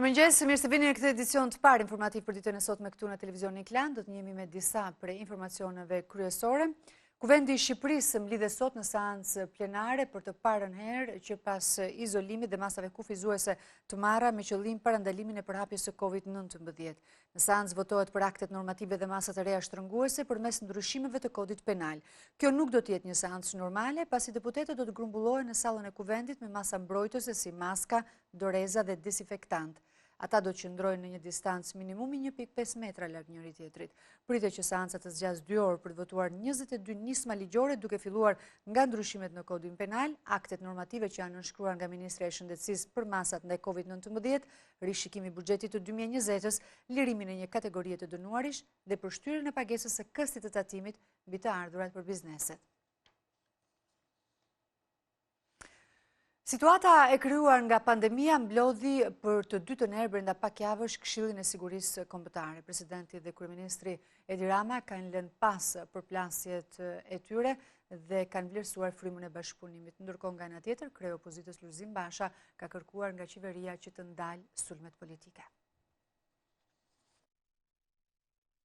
Mirëmëngjes, mirë se vini në këtë edicion të parë informativ për ditën e sotme këtu në televizionin Klan. Do të njemi me disa prej informacioneve kryesore. Kuvendi i Shqipërisë mblidhet sot në seancë plenare për të parën herë që pas izolimit dhe masave kufizuese të marra me qëllim parandalimin e përhapjes së COVID-19. Në seancë votohet për aktet normative dhe masat e reja shtrënguese përmes ndryshimeve të kodit penal. Kjo nuk do të jetë një seancë normale, pasi deputetët do të grumbullohen në sallën e kuvendit me masa mbrojtëse si maska, doreza dhe desinfektant. Ata do të qëndrojnë në një distancë minimumi 1.5 metra larg njëri tjetrit. Pritet që seanca të zgjas 2 orë për të votuar 22 nisma ligjore, duke filluar nga ndryshimet në kodin penal, aktet normative që janë nënshkruar nga Ministria e Shëndetësisë për masat ndaj COVID-19, rishikimi i buxhetit të 2020-s, lirimin e një kategorie të dënuarish dhe përshtyrjen e pagesës së këstit të tatimit mbi të ardhurat për bizneset. Situata e krijuar nga pandemia mblodhi për të dytën herë brenda pak javësh Këshillin e Sigurisë Kombëtare. Presidenti dhe kryeministri Edi Rama kanë lënë pas përplasjet e tyre dhe kanë vlerësuar frymën e bashkëpunimit. Ndërkohë nga ana tjetër, kreu i opozitës Lulzim Basha ka kërkuar nga qeveria që të ndalë sulmet politike.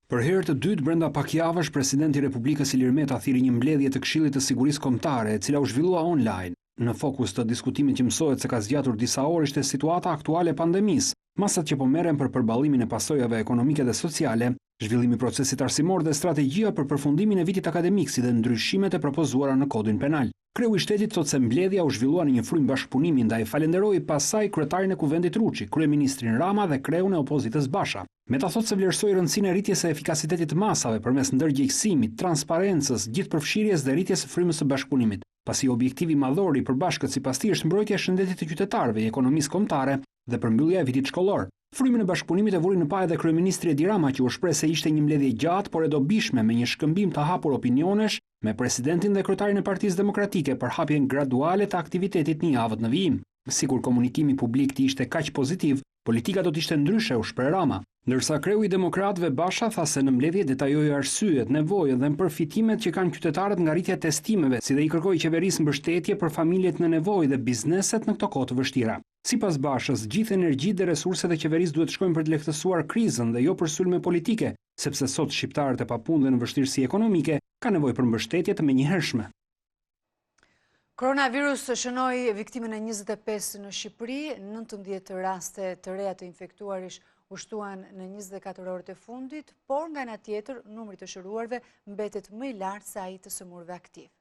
Për herë të dytë brenda pak javësh, presidenti i Republikës Ilir Meta thiri një mbledhje të Këshillit të Sigurisë Kombëtare, e cila u zhvillua online. Në fokus të diskutimit që mësohet se ka zgjatur disa orë ishte situata aktuale e pandemisë, masat që po merren për përballimin e pasojave ekonomike dhe sociale, zhvillimi i procesit arsimor dhe strategjia për përfundimin e vitit akademik, si dhe ndryshimet e propozuara në kodin penal. Kreu i shtetit thot se mbledhja u zhvillua në një frymë bashkëpunimi, ndaj falenderoi pasaj kryetarin e kuvendit Ruçi, kryeministrin Rama dhe kreun e opozitës Basha. Meta thot se vlerësoi rëndësinë e rritjes së efikasitetit të masave përmes ndërgjegjësimit, transparencës, gjithëpërfshirjes dhe rritjes së frymës së bashkëpunimit. Pasi objektivi madhor i përbashkët sipas tij është mbrojtja e shëndetit të qytetarëve, e ekonomisë kombëtare dhe përmbyllja e vitit shkollor. Frymën e bashkëpunimit e vuri në pa edhe kryeministri Edi Rama, që u shpreh se ishte një mbledhje gjatë por e dobishme me një shkëmbim të hapur opinionesh me presidentin dhe kryetarin e Partisë Demokratike për hapjen graduale të aktivitetit një javë në vijim. Sikur komunikimi publik të ishte kaq pozitiv, politika do të ishte ndryshe, u shpreh Rama. Ndërsa kreu i demokratëve Basha tha se në mbledhje detajoi arsyet, nevojët dhe përfitimet që kanë qytetarët nga rritja e testimeve, si dhe i kërkoi qeverisë mbështetje për familjet në nevojë dhe bizneset në këto kohë të vështira. Sipas Bashës, gjithë energjitë dhe resurset e qeverisë duhet shkojnë për të lehtësuar krizën dhe jo për sulme politike, sepse sot shqiptarët e papunë dhe në vështirësi ekonomike kanë nevojë për mbështetje të menjëhershme. Koronavirus shënoi viktimën e 25 në Shqipëri, 19 raste të reja të infektuarish u shtuan në 24 orët e fundit, por nga ana tjetër numri të shëruarve mbetet më i lartë se ai të sëmurëve aktiv.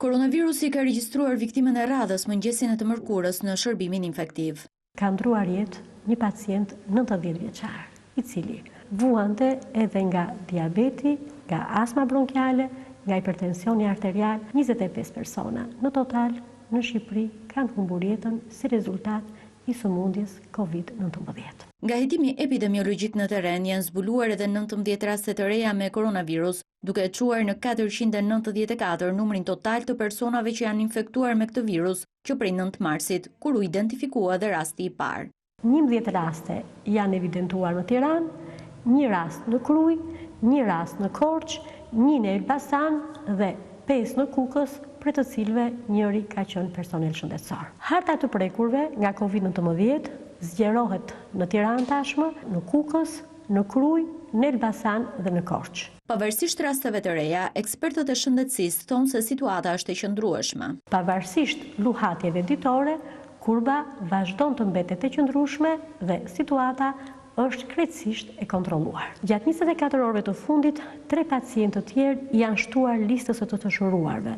Koronavirusi ka regjistruar viktimën e radhës mëngjesin e të mërkurës në shërbimin infektiv. Ka ndruar jetë një pacient 90 vjeçar, i cili vuante edhe nga diabeti, nga astma bronkiale, nga hipertensioni arterial. 25 persona në total në Shqipëri kanë humbur jetën si rezultat i sëmundjes COVID-19. Nga hetimi epidemiologjik në terren janë zbuluar edhe 19 raste të reja me koronavirus, duke çuar në 494 numrin total të personave që janë infektuar me këtë virus që prej 9 marsit, kur u identifikua dhe rasti i parë. 11 raste janë evidentuar në Tiranë, 1 rast në Krujë, 1 rast në Korçë, 1 në Elbasan dhe 5 në Kukës, për të cilëve njëri ka qenë personel shëndetësor. Harta të prekurve nga COVID-19 zgjerohet në Tiranë tashmë, në Kukës, në Krujë, në Elbasan dhe në Korçë. Pavarësisht rasteve të reja, ekspertët e shëndetësisë thonë se situata është e qëndrueshme. Pavarësisht luhatjeve ditore, kurba vazhdon të mbetet e qëndrueshme dhe situata është krejtësisht e kontrolluar. Gjatë 24 orëve të fundit, 3 pacientë të tjerë janë shtuar listës së të shëruarve,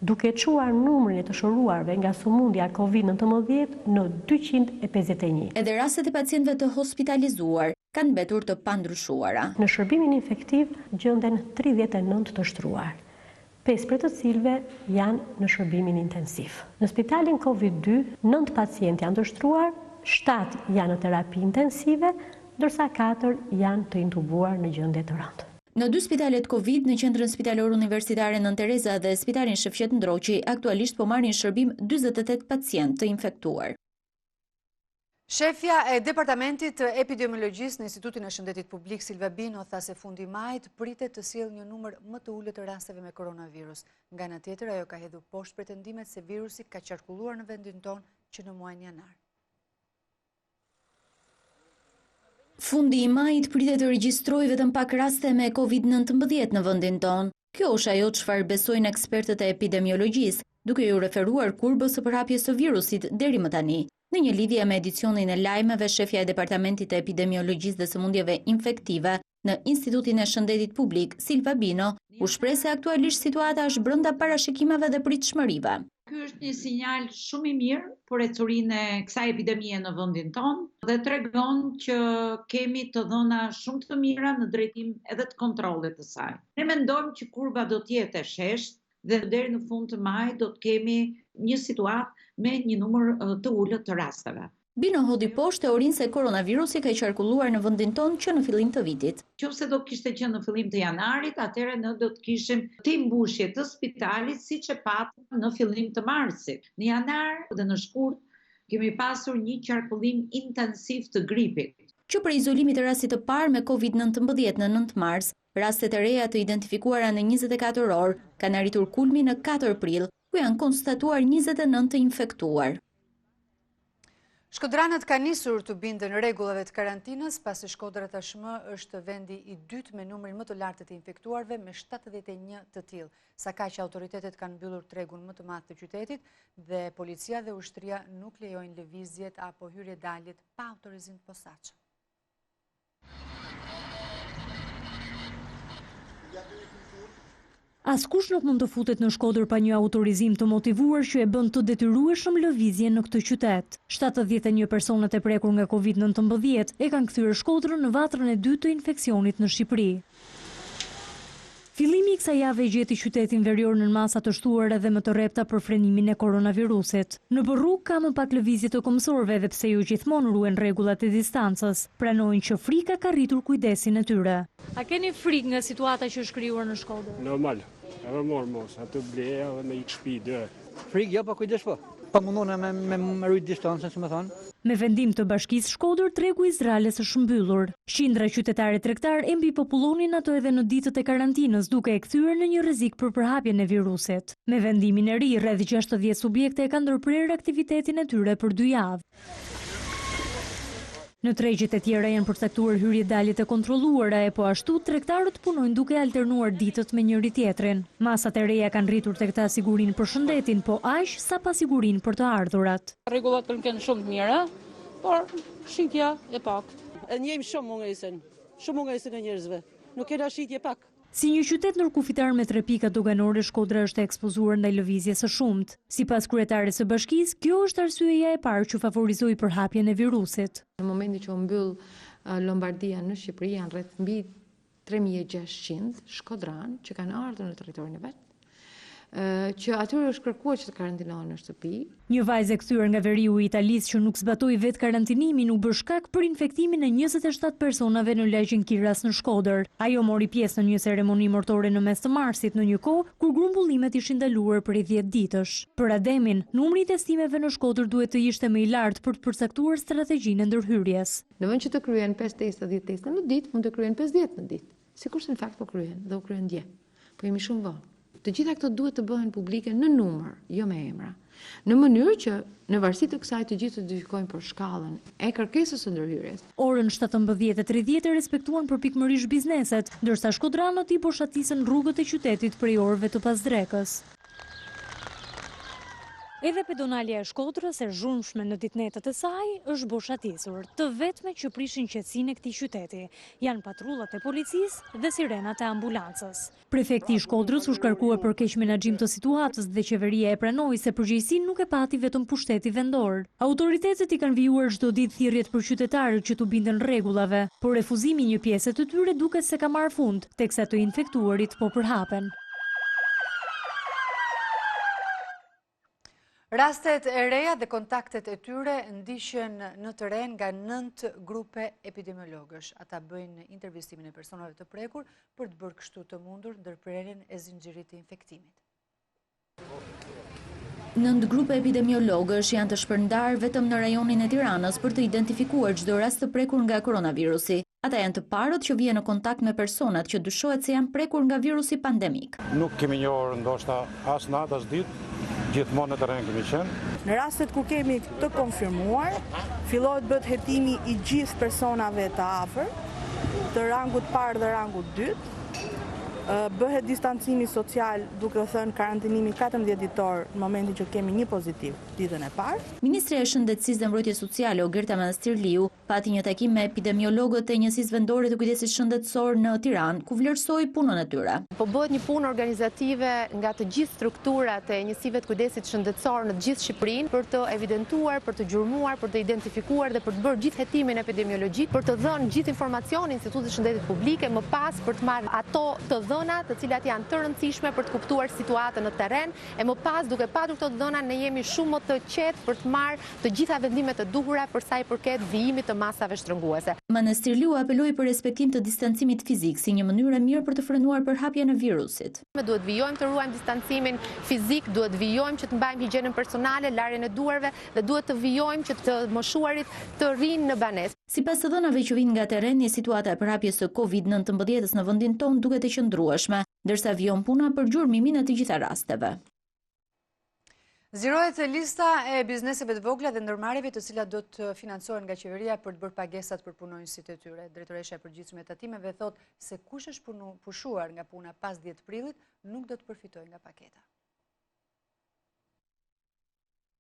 duke çuar numrin e të shëruarve nga sëmundja COVID-19 në 251. Edhe rastet e pacientëve të hospitalizuar kanë mbetur të pandryshuara. Në shërbimin infektiv gjenden 39 të shtruar, 5 për të cilëve janë në shërbimin intensiv. Në spitalin COVID-2, 9 pacientë janë të shtruar, 7 janë në terapi intensive, ndërsa 4 janë të intubuar në gjendje të rëndë. Në 2 spitalet Covid, në qendrën spitalore universitare Nën Tereza dhe spitalin Shefqet Ndroqi, aktualisht po marrin shërbim 48 pacientë të infektuar. Shefja e Departamentit të Epidemiologjisë në Institutin e Shëndetit Publik, Silva Bino, tha se fundi majit pritet të sjellë një numër më të ulët të rasteve me koronavirus. Nga ana tjetër, ajo ka hedhur poshtë pretendimet se virusi ka qarkulluar në vendin tonë që në muajin janar. Fundi i majit pritet të regjistrojë vetëm pak raste me COVID-19 në vendin tonë. Kjo është ajo çfarë besojnë ekspertët e epidemiologjisë, duke ju referuar kurbës së përhapjes së virusit deri më tani. Në një lidhje me edicionin e lajmeve, shefja e Departamentit të Epidemiologjisë dhe Sëmundjeve Infektive në Institutin e Shëndetit Publik, Silva Bino, u shpreh se aktualisht situata është brenda parashikimeve dhe pritshmërive. Ky është një sinjal shumë i mirë për ecurinë e kësaj epidemie në vendin tonë dhe tregon që kemi të dhëna shumë të mira në drejtim edhe të kontrollit të saj. Ne mendojmë që kurba do të jetë e sheshtë dhe deri në fund të majit do të kemi një situatë me një numër të ulët të rasteve. Bino hodhi poshtë teorinë se koronavirusi ka qarkulluar në vendin tonë që në fillim të vitit. Nëse do kishte qenë në fillim të janarit, atëherë ne do të kishim të mbushje të spitalit siç e patëm në fillim të marsit. Në janar dhe në shkurt kemi pasur një qarkullim intensiv të gripit. Që për izolimit të rastit të parë me COVID-19 në 9 mars, rastet e reja të identifikuara në 24 orë kanë arritur kulmin në 4 prill, ku janë konstatuar 29 të infektuar. Shkodranët ka nisur të bindën rregullave të karantinës, pasi Shkodra tashmë është vendi i dytë me numrin më të lartë të infektuarve me 71 të tillë. Sa kaq autoritetet kanë mbyllur tregun më të madh të qytetit dhe policia dhe ushtria nuk lejojnë lëvizjet apo hyrje-daljet pa autorizim të posaçëm. Askush nuk mund të futet në Shkodër pa një autorizim të motivuar që e bën të detyrueshëm lëvizjen në këtë qytet. 71 personat e prekur nga COVID-19 e kanë kthyer Shkodrën në vatrën e dytë të infeksionit në Shqipëri. Fillimi i kësaj jave gjeti qytetin verior në masa të shtuara dhe më të rrepta për frenimin e koronavirusit. Në rrugë ka më pak lëvizje të kombësorëve dhe pse ju gjithmonë ruhen rregullat e distancës, pranojnë që frika ka rritur kujdesin e tyre. A keni frikë nga situata që është krijuar në Shkodër? Normal. Edhe mos, atë bleja dhe me i shtëpi dy. Frikë, jo, pa kujdes po. Pa mundon me rujt distancën, si më thonë. Me vendim të Bashkisë Shkodër, tregu Izraeles është mbyllur. Qindra qytetare tregtar e mbipopullonin ato edhe në ditët e karantinës, duke e kthyer në një rrezik për përhapjen e virusit. Me vendimin e ri, rreth 60 subjekte e kanë ndërprerë aktivitetin e tyre për 2 javë. Në tregjet e tjera janë përcaktuar hyrje-daljet e kontrolluara e po ashtu tregtarët punojnë duke alternuar ditët me njëri tjetrin. Masat e reja kanë rritur tek ta sigurinë për shëndetin, po aq sa pasigurinë për të ardhurat. Rregullat kanë shumë të mira, por shitja e pak. E njejmë shumë mungesën e njerëzve. Nuk kena shitje pak. Si një qytet nërkufitar me 3 pika doganore, Shkodra është ekspozuar ndaj lëvizjes së shumt. Sipas kryetares së bashkisë, kjo është arsyeja e parë që favorizoi përhapjen e virusit. Në momentin që u mbyll Lombardia në Shqipëri, janë rreth mbi 3600 shkodran që kanë ardhur në territorin e vet, që atyre është kërkuar që të karantinohen në shtëpi. Një vajzë e kthyer nga veriu i Italisë që nuk zbatoi vetë karantinimin u bë shkak për infektimin e 27 personave në lagjen Kiras në Shkodër. Ajo mori pjesë në një ceremoni mortore në mes të marsit në një kohë kur grumbullimet ishin ndaluar prej 10 ditësh. Për Ademin, numri i testimeve në Shkodër duhet të ishte më i lartë për të përcaktuar strategjinë e ndërhyrjes. Në vend që të kryen 5 teste, 10 teste në ditë, mund të kryen 50 në ditë. Sikurse në fakt po kryen, dhe u kryen dje. Po jemi shumë vonë. Të gjitha këto duhet të bëhen publike në numër, jo me emra. Në mënyrë që në varësi të kësaj të gjithë të identifikojnë për shkallën e kërkesës së ndërhyrjes. Orën 17:30 e respektuan përpikmërisht bizneset, ndërsa shkodranët i boshatisën rrugët e qytetit prej orëve të pasdrekës. Edhe pedonalja e Shkodrës e zhurmshme në ditënetët e saj është boshatisur, të vetme që prishin qetësinë e këtij qyteti. Janë patrullat e policisë dhe sirenat e ambulancës. Prefekti i Shkodrës u shkarkua për keq menaxhim të situatës dhe qeveria e pranoi se përgjegjësinë nuk e pati vetëm pushteti vendor. Autoritetet i kanë vijuar çdo ditë thirrjet për qytetarët që të binden rregullave, por refuzimi një pjesë të tyre duket se ka marrë fund, teksa të infektuarit po përhapen. Rastet e reja dhe kontaktet e tyre ndiqen në terren nga 9 grupe epidemiologësh. Ata bëjnë intervistimin e personave të prekur për të bërë kështu të mundur ndërprerjen e zinxhirit të infektimit. 9 grupe epidemiologësh janë të shpërndarë vetëm në rajonin e Tiranës për të identifikuar çdo rast të prekur nga koronavirusi. Ata janë të parët që vijnë në kontakt me personat që dyshohet se janë prekur nga virusi pandemik. Nuk kemi njohur ndoshta as natë as ditë, Gjithmonë në terren kemi qenë. Në rastet ku kemi të konfirmuar, fillohet bëhet hetimi i gjithë personave të afër, të rangut parë dhe rangut dytë. Bëhet distancimi social duke thënë karantinimi 14 ditor në momentin që kemi një pozitiv ditën e parë. Ministri e Shëndetësisë dhe Mbrojtjes Sociale Ogerta Manastirliu pati një takim me epidemiologët e njësisë vendore të kujdesit shëndetësor në Tiranë, ku vlerësoi punën e tyre. Po bëhet një punë organizative nga të gjithë strukturat e njësive të kujdesit shëndetësor në të gjithë Shqipërinë për të evidentuar, për të gjurmuar, për të identifikuar dhe për të bërë gjithë hetimin epidemiologjik, për të dhënë gjithë informacionin Institutit të Shëndetit Publike, më pas për të marrë ato të dhënat të cilat janë të rëndësishme për të kuptuar situatën në terren, e më pas duke patur këto dhëna ne jemi shumë më të qetë për të marrë të gjitha vendimet e duhura për sa i përket vijimit të masave shtrënguese. Manastirliu apeloi për respektim të distancimit fizik si një mënyrë e mirë për të frenuar përhapjen e virusit. Duhet vijojmë të ruajmë distancimin fizik, duhet vijojmë që të mbajmë higjienën personale, larjen e duarve dhe duhet të vijojmë që të moshuarit të rinë në banesë. Sipas të dhënave që vijnë nga terreni, situata e përhapjes së COVID-19 në vendin tonë duket e qëndrueshme, ndërsa vijon puna për gjurmimin e të gjitha rasteve. Zgjerohet lista e bizneseve të vogla dhe ndërmarrjeve të cilat do të financohen nga qeveria për të bërë pagesat për punonjësit e tyre. Drejtoresha e përgjithshme e tatimeve thotë se kush është pushuar nga puna pas 10 prillit nuk do të përfitojë nga paketa.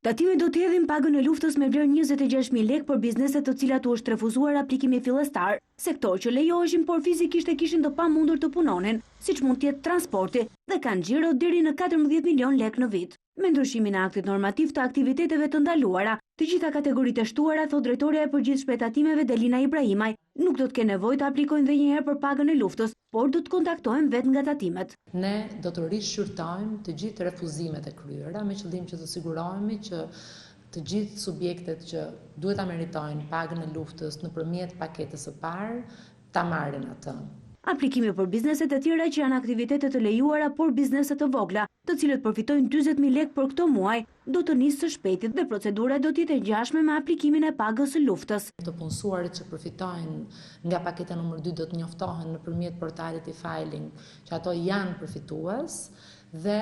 Tatimet do të hedhin pagën e luftës me vlerë 26.000 lekë për bizneset të cilat u është refuzuar aplikimi fillestar, sektor që lejoheshin por fizikisht e kishin të pamundur të punonin, siç mund të jetë transporti, dhe kanë xhiro deri në 14 milion lekë në vit. Me ndryshimin e aktit normativ të aktiviteteve të ndaluara, të gjitha kategoritë e shtuara, thot drejtoreja e përgjithshme e tatimeve Delina Ibrahimaj, nuk do të kenë nevojë të aplikojnë edhe një herë për pagën e luftës, por do të kontaktohen vetë nga tatimet. Ne do të rishqyrtojmë të gjithë refuzimet e kryera me qëllim që të sigurohemi që të gjithë subjektet që duhet ta meritojnë pagën e luftës nëpërmjet paketës së parë ta marrin atë. Aplikimi për bizneset e tjera që janë aktivitetet të lejuara por bizneset të vogla, të cilët përfitojnë 40.000 lekë për këto muaj, do të nisë së shpejti dhe procedura do të jetë e ngjashme me aplikimin e pagës së luftës. Të punësuarit që përfitojnë nga paketa numër 2 do të njoftohen nëpërmjet portalit e-filing që ato janë përfitues dhe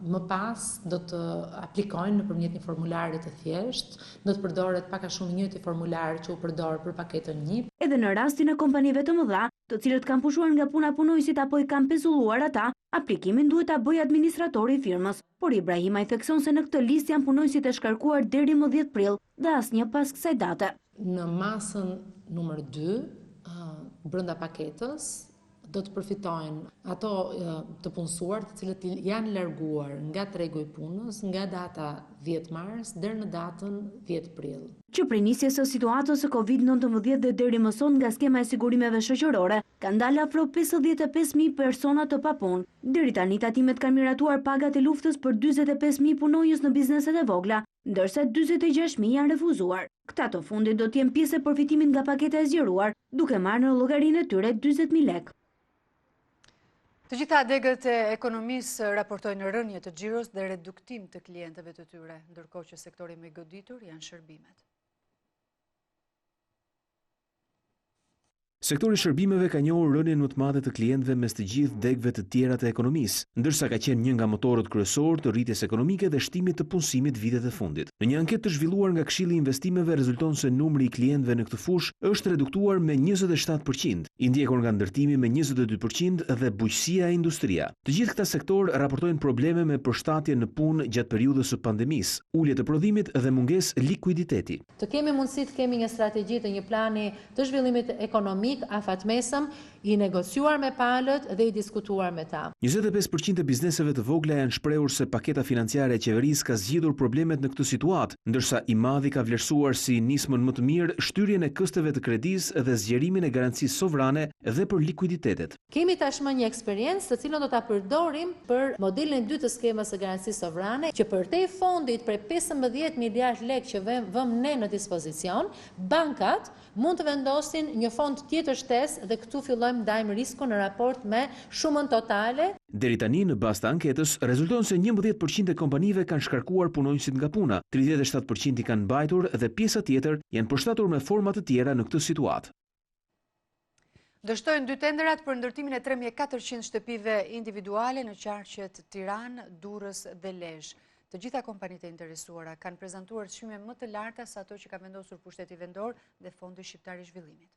më pas do të aplikojnë nëpërmjet një formulari të thjeshtë, do të përdoret pak a shumë njëjti formular që u përdor për paketën 1. Edhe në rastin e kompanive të mëdha, të cilët kanë pushuar nga puna punojësit apo i kanë pezulluar ata, aplikimin duhet ta bëjë administratori i firmës. Por Ibrahima i thekson se në këtë listë janë punojësit e shkarkuar deri më 10 prill dhe asnjë pas kësaj date. Në masën numër 2, brenda paketës, do të përfitojnë ato të punësuar të cilët janë larguar nga tregu i punës nga data 10 mars deri në datën 10 prill. Që prej nisjes së situatës së COVID-19 dhe deri më son nga skema e sigurimeve shoqërore, kanë dalë afro 55.000 persona të papunë. Deri tani tatimet kanë miratuar pagat e luftës për 45.000 punonjës në bizneset e vogla, ndërsa 46.000 janë refuzuar. Këta të fundit do të jenë pjesë e përfitimit nga paketa e zgjeruar, duke marrë në llogarinë e tyre 40.000 lekë. Të gjitha degët e ekonomisë raportojnë rënje të xhiros dhe reduktim të klientëve të tyre, ndërkohë që sektori më i goditur janë shërbimet. Sektori shërbimeve ka njohur rënien më të madhe të klientëve mes të gjithë degëve të tjera të ekonomisë, ndërsa ka qenë një nga motorët kryesor të rritjes ekonomike dhe shtimit të punësimit vitet e fundit. Në një anketë të zhvilluar nga Këshilli i Investimeve rezulton se numri i klientëve në këtë fushë është reduktuar me 27%, i ndjekur nga ndërtimi me 22% dhe bujqësia e industria. Të gjithë këta sektor raportojnë probleme me përshtatje në punë gjatë periudhës së pandemisë, ulje të prodhimit dhe mungesë likuiditeti. Të kemi mundësi të kemi një strategji të një plani të zhvillimit ekonomik afatmesëm, i negociuar me palët dhe i diskutuar me ta. 25% e bizneseve të vogla janë shprehur se paketa financiare e qeverisë ka zgjidhur problemet në këtë situatë, ndërsa i madhi ka vlerësuar si nismën më të mirë shtyrjen e kësteve të kredisë dhe zgjerimin e garancisë sovrane dhe për likuiditetet. Kemi tashmë një eksperiencë të cilën do ta përdorim për modelin e dytë të skemës së garancisë sovrane, që përtej fondit prej 15 miliard lekë që vëmë ne në dispozicion, bankat mund të vendosin një fond tjetër shtesë dhe këtu fillojmë ndajmë riskun në raport me shumën totale. Deri tani në bazë të anketës rezulton se 11% e kompanive kanë shkarkuar punonjësit nga puna, 37% i kanë mbajtur dhe pjesa tjetër janë përshtatur me forma të tjera në këtë situatë. Dështojnë 2 tenderat për ndërtimin e 3400 shtëpive individuale në qarqet Tiranë, Durrës dhe Lezhë. Të gjitha kompanitë e interesuara kanë prezantuar çmime më të larta se ato që ka vendosur pushteti vendor dhe Fondi Shqiptar i Zhvillimit.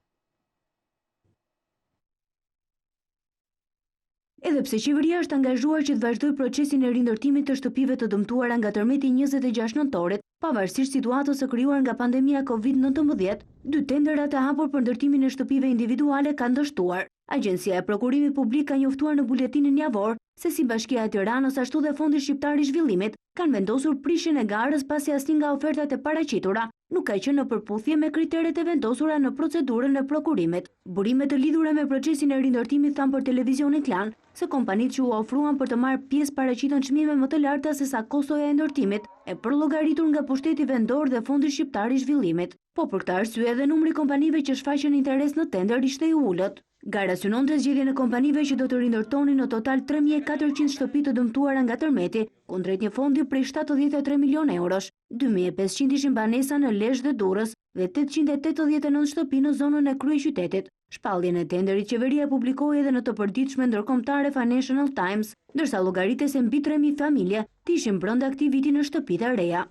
Edhe pse qeveria është angazhuar që të vazhdojë procesin e rindërtimit të shtëpive të dëmtuara nga tërmeti 26 nëntorit, pavarësisht situatës së krijuar nga pandemia COVID-19, 2 tenderat e hapur për ndërtimin e shtëpive individuale kanë dështuar. Agjencia e Prokurimit Publik ka njoftuar në buletinin javor se si Bashkia e Tiranës ashtu dhe Fondi Shqiptar i Zhvillimit kanë vendosur prishjen e garës pasi asnjë nga ofertat e paraqitura nuk ka qenë në përputhje me kriteret e vendosura në procedurën e prokurimit. Burimet të lidhura me procesin e rindërtimit thanë për televizionin Klan se kompanitë që u ofruan për të marrë pjesë paraqitën çmime më të larta se sa kostoja e ndërtimit e përllogaritur nga pushteti vendor dhe Fondi Shqiptar i Zhvillimit. Po për këtë arsye edhe numri kompanive që shfaqën interes në tender ishte i ulët. Gara synonte zgjedhjen e kompanive që do të rindërtonin në total 3400 shtëpi të dëmtuara nga tërmeti, kundrejt një fondi prej 73 milion eurosh. 2500 ishin banesa në Lezhë dhe Durrës dhe 889 shtëpi në zonën e kryeqytetit. Shpalljen e tenderit qeveria publikoi edhe në të përditshme ndërkombëtare Financial Times, ndërsa llogaritet se mbi 3000 familje të ishin brenda këtij viti në shtëpitë e reja.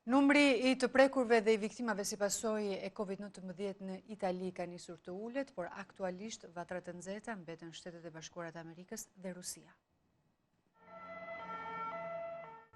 Numri i të prekurve dhe i viktimave si pasojë e COVID-19 në Itali ka nisur të ulet, por aktualisht vatrat e nxehta mbeten Shtetet e Bashkuara të Amerikës dhe Rusia.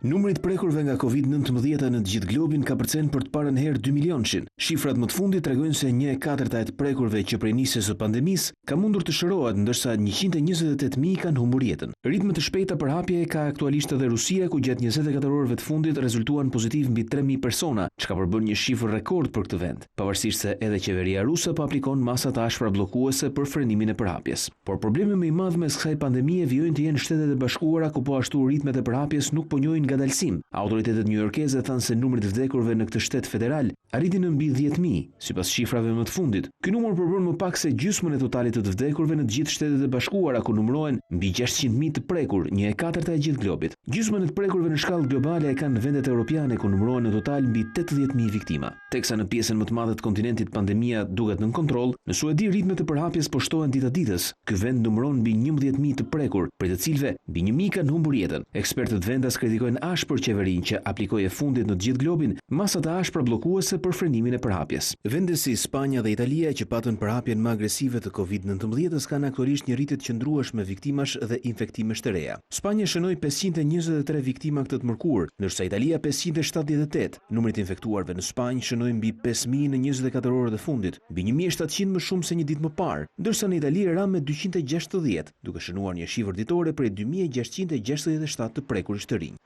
Numri i prekurve nga COVID-19 në të gjithë globin ka përcen për të parën herë 2 milionëshin. Shifrat më të fundit tregojnë se 1/4 e të prekurve që prej nisjes së pandemisë ka mundur të shërohet, ndërsa 128.000 kanë humbur jetën. Ritme të shpejta për hapje ka aktualisht edhe Rusia, ku gjatë 24 orëve të fundit rezultuan pozitiv mbi 3.000 persona, çka përbën një shifër rekord për këtë vend. Pavarësisht se edhe qeveria ruse po aplikon masa të ashpra bllokuese për frenimin e përhapjes. Por problemi më i madh mes kësaj pandemie vijojnë të jenë Shtetet e Bashkuara, ku po ashtu ritmet e përhapjes nuk po njohin ngadalësim. Autoritetet newyorkeze thanë se numri i vdekurve në këtë shtet federal arriti në mbi 10.000, sipas shifrave më të fundit. Ky numër përbën më pak se gjysmën e totalit të vdekurve në të gjithë Shtetet e Bashkuara, ku numërohen mbi 600.000 të prekur, 1/4 e gjithë globit. Gjysmën e të prekurve në shkallë globale e kanë në vendet europiane, ku numërohen në total mbi 80.000 viktima. Teksa në pjesën më të madhe të kontinentit pandemia duket nën kontroll, në Suedi ritmet e përhapjes po shtohen ditë ditës. Ky vend numëron mbi 11.000 të prekur, prej të cilëve mbi 1.000 kanë humbur jetën. Ekspertët vendas kritikojnë ashpër qeverinë që aplikoi e fundit në të gjithë globin masa të ashpra bllokuese për frenimin e përhapjes. Vende si Spanja dhe Italia që patën përhapjen më agresive të COVID-19 kanë aktualisht një rritje të qëndrueshme viktimash dhe infektimesh të reja. Spanja shënoi 523 viktima këtë të mërkur, ndërsa Italia 578. Numri të infektuarve në Spanjë shënoi mbi 5.000 në 24 orët e fundit, mbi 1.700 më shumë se një ditë më parë, ndërsa në Itali ra me 260, duke shënuar një shifër ditore prej 2.667 të prekurisht të rinj.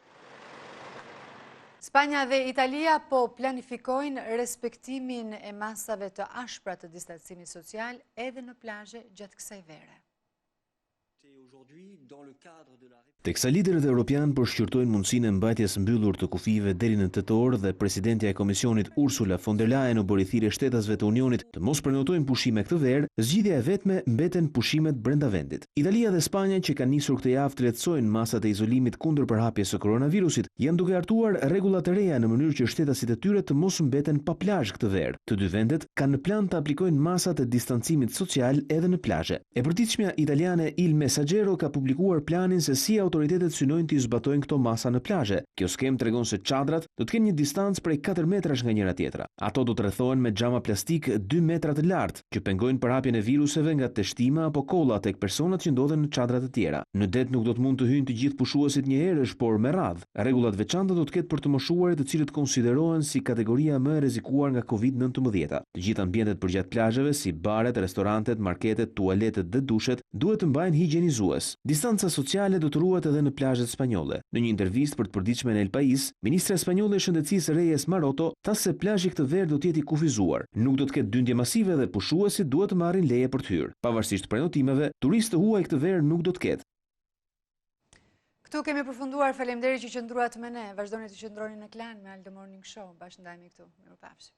Spanja dhe Italia po planifikojnë respektimin e masave të ashpra të distancimit social edhe në plazhe gjatë kësaj vere. Teksa liderët evropian përshqyrtojnë mundësinë e mbajtjes mbyllur të kufive deri në tetor dhe presidentja e Komisionit Ursula von der Leyen u bëri thirrje shtetasve të Unionit të mos prenotojnë pushime këtë verë, zgjidhja e vetme mbeten pushimet brenda vendit. Italia dhe Spanja, që kanë nisur këtë javë të lehtësojnë masat e izolimit kundër përhapjes së koronavirusit, janë duke hartuar rregulla të reja në mënyrë që shtetasit e tyre të mos mbeten pa plazh këtë verë. Të dy vendet kanë në plan të aplikojnë masat e distancimit social edhe në plazhe. E përditshmja italiane Il Messaggero ka publikuar planin se si autoritetet synojnë të zbatojnë këto masa në plazhe. Kjo skem tregon se çadrat do të kenë një distancë prej 4 metrash nga njëra tjetra. Ato do të rrethohen me xhama plastik 2 metra të lartë, që pengojnë përhapjen e viruseve nga teshtima apo kolla tek personat që ndodhen në çadrat e tjera. Në det nuk do të mund të hyjnë të gjithë pushuesit njëherësh, por me radhë. Rregullat veçanta do të ketë për të moshuarit, të cilët konsiderohen si kategoria më e rrezikuar nga COVID-19. Të gjithë ambientet përgjatë plazheve, si baret, restorantet, marketet, tualetet dhe dushet, duhet të mbajnë higjenizues. Distanca sociale do të ruhet edhe në plazhet spanjolle. Në një intervistë për të përditshme në El País, ministra spanjolle e shëndetësisë Reyes Maroto tha se plazhi këtë verë do të jetë i kufizuar. Nuk do të ketë dyndje masive dhe pushuesit duhet të marrin leje për të hyrë. Pavarësisht prenotimeve, turistë huaj këtë verë nuk do të ketë. Këtu kemi përfunduar. Faleminderit që qëndruat me ne. Vazhdoni të qëndroni në Klan me All the Morning Show. Bashkë ndajemi këtu. Mirupafshim.